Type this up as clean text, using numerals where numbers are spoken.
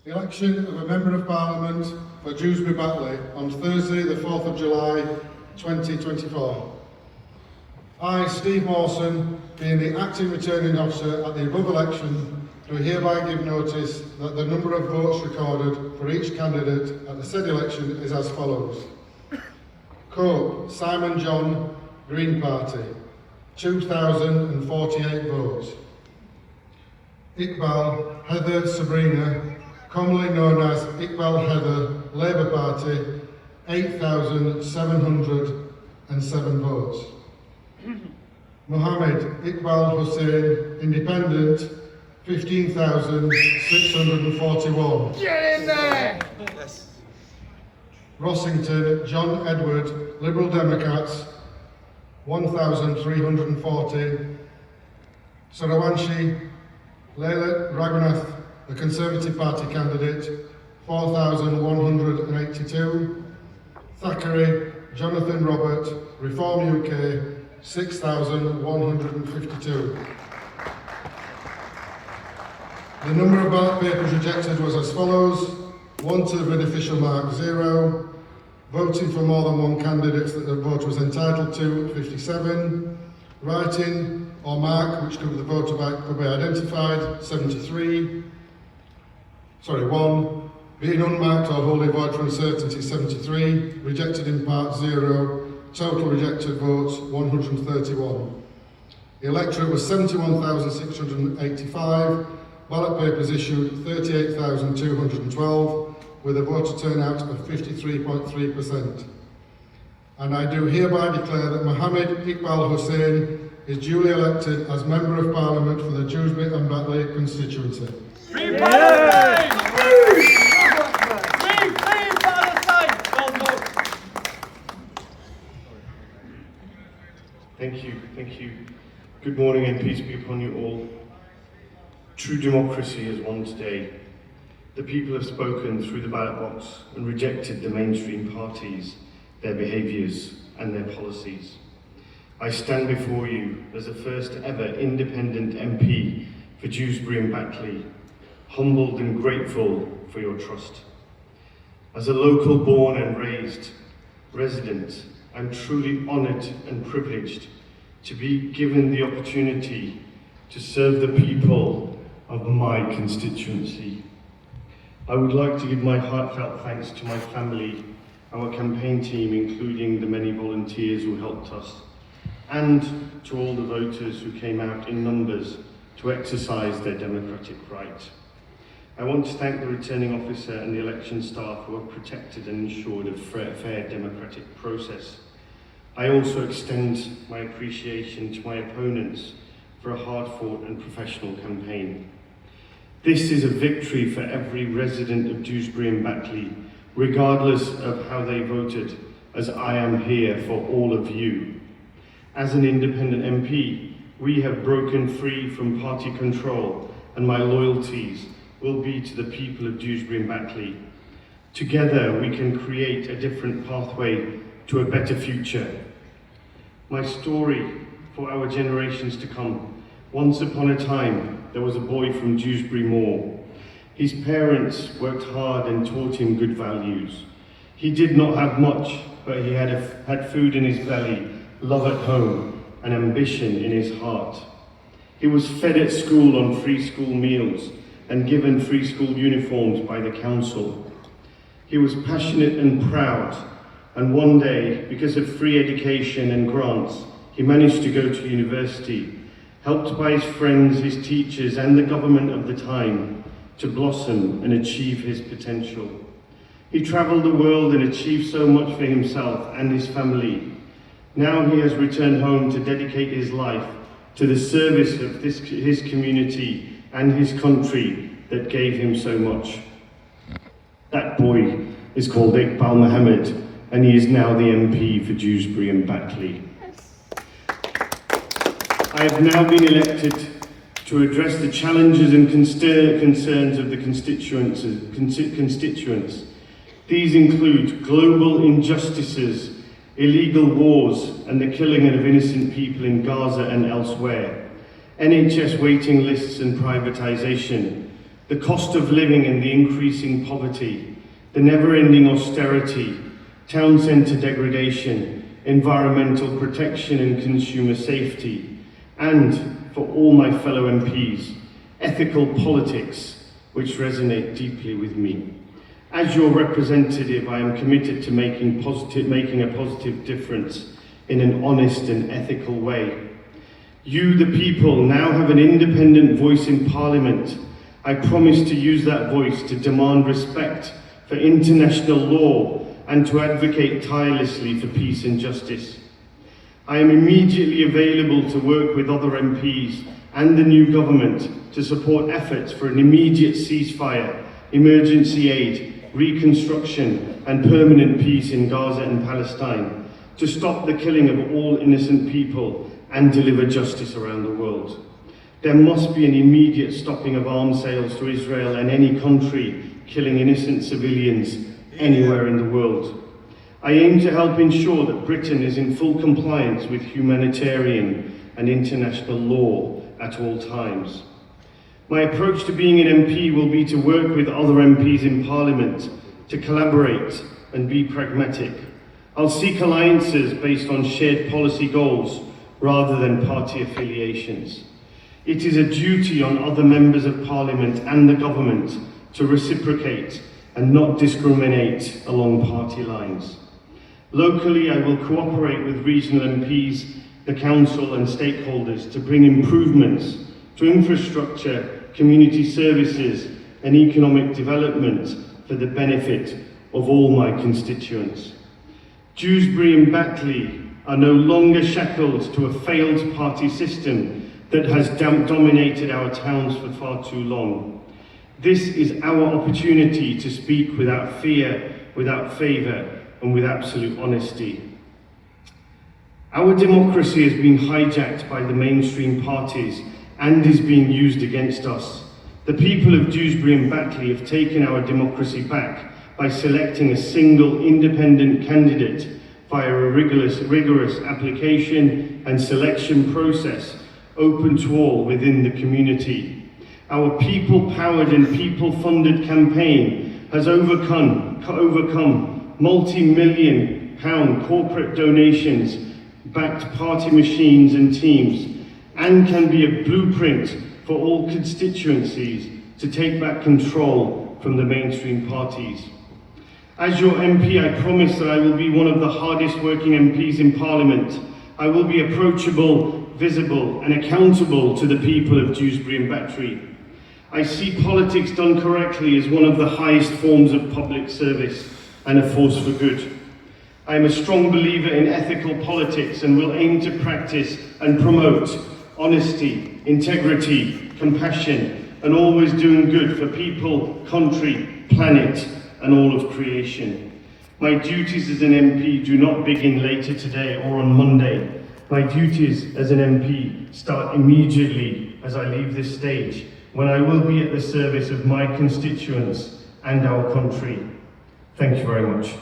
Election of a Member of Parliament for Dewsbury Batley on Thursday the 4th of July 2024. I, Steve Mawson, being the Acting Returning Officer at the above election, do hereby give notice that the number of votes recorded for each candidate at the said election is as follows. Cope, Simon John, Green Party, 2,048 votes. Iqbal Heather Sabrina, commonly known as Iqbal Heather, Labour Party, 8,707 votes. Mohamed Iqbal Hussain, Independent, 15,641. Get in there! Yes. Rossington John Edward, Liberal Democrats, 1,340. Sarawanshi Leila Raghunath, the Conservative Party candidate, 4,182. Thackeray Jonathan Robert, Reform UK, 6,152. The number of ballot papers rejected was as follows: 1 to the beneficial mark 0, voting for more than one candidate that the vote was entitled to 57, writing or mark which the voter could be identified 73, 1, being unmarked or wholly void for uncertainty 73, rejected in part 0, total rejected votes 131. The electorate was 71,685, ballot papers issued 38,212, with a voter turnout of 53.3%. And I do hereby declare that Mohamed Iqbal Hussain is duly elected as Member of Parliament for the Dewsbury and Batley constituency. Free Palestine! Free Palestine! Thank you. Good morning and peace be upon you all. True democracy has won today. The people have spoken through the ballot box and rejected the mainstream parties, their behaviours and their policies. I stand before you as the first ever independent MP for Dewsbury and Batley, humbled and grateful for your trust. As a local born and raised resident, I'm truly honoured and privileged to be given the opportunity to serve the people of my constituency. I would like to give my heartfelt thanks to my family, our campaign team, including the many volunteers who helped us, and to all the voters who came out in numbers to exercise their democratic right. I want to thank the returning officer and the election staff who have protected and ensured a fair democratic process. I also extend my appreciation to my opponents for a hard-fought and professional campaign. This is a victory for every resident of Dewsbury and Batley, regardless of how they voted, as I am here for all of you. As an independent MP, we have broken free from party control, and my loyalties will be to the people of Dewsbury and Batley. Together we can create a different pathway to a better future. My story for our generations to come. Once upon a time, there was a boy from Dewsbury Moor. His parents worked hard and taught him good values. He did not have much, but he had food in his belly, love at home, and ambition in his heart. He was fed at school on free school meals and given free school uniforms by the council. He was passionate and proud, and one day, because of free education and grants, he managed to go to university, helped by his friends, his teachers, and the government of the time to blossom and achieve his potential. He travelled the world and achieved so much for himself and his family. Now he has returned home to dedicate his life to the service of his community and his country that gave him so much. That boy is called Iqbal Mohamed, and he is now the MP for Dewsbury and Batley. I have now been elected to address the challenges and concerns of the constituents. These include global injustices, illegal wars, and the killing of innocent people in Gaza and elsewhere, NHS waiting lists and privatisation, the cost of living and the increasing poverty, the never-ending austerity, town centre degradation, environmental protection and consumer safety, and, for all my fellow MPs, ethical politics, which resonate deeply with me. As your representative, I am committed to making a positive difference in an honest and ethical way. You, the people, now have an independent voice in Parliament. I promise to use that voice to demand respect for international law and to advocate tirelessly for peace and justice. I am immediately available to work with other MPs and the new government to support efforts for an immediate ceasefire, emergency aid, reconstruction and permanent peace in Gaza and Palestine, to stop the killing of all innocent people and deliver justice around the world. There must be an immediate stopping of arms sales to Israel and any country killing innocent civilians anywhere in the world. I aim to help ensure that Britain is in full compliance with humanitarian and international law at all times. My approach to being an MP will be to work with other MPs in Parliament, to collaborate and be pragmatic. I'll seek alliances based on shared policy goals rather than party affiliations. It is a duty on other members of Parliament and the government to reciprocate and not discriminate along party lines. Locally, I will cooperate with regional MPs, the council and stakeholders to bring improvements to infrastructure, community services and economic development for the benefit of all my constituents. Dewsbury and Batley are no longer shackled to a failed party system that has dominated our towns for far too long. This is our opportunity to speak without fear, without favour, and with absolute honesty. Our democracy has been hijacked by the mainstream parties and is being used against us. The people of Dewsbury and Batley have taken our democracy back by selecting a single independent candidate via a rigorous application and selection process open to all within the community. Our people-powered and people-funded campaign has overcome multi-million pound corporate donations, backed party machines and teams, and can be a blueprint for all constituencies to take back control from the mainstream parties. As your MP, I promise that I will be one of the hardest working MPs in Parliament. I will be approachable, visible and accountable to the people of Dewsbury and Batley. I see politics done correctly as one of the highest forms of public service and a force for good. I am a strong believer in ethical politics and will aim to practice and promote honesty, integrity, compassion, and always doing good for people, country, planet, and all of creation. My duties as an MP do not begin later today or on Monday. My duties as an MP start immediately as I leave this stage, when I will be at the service of my constituents and our country. Thank you very much.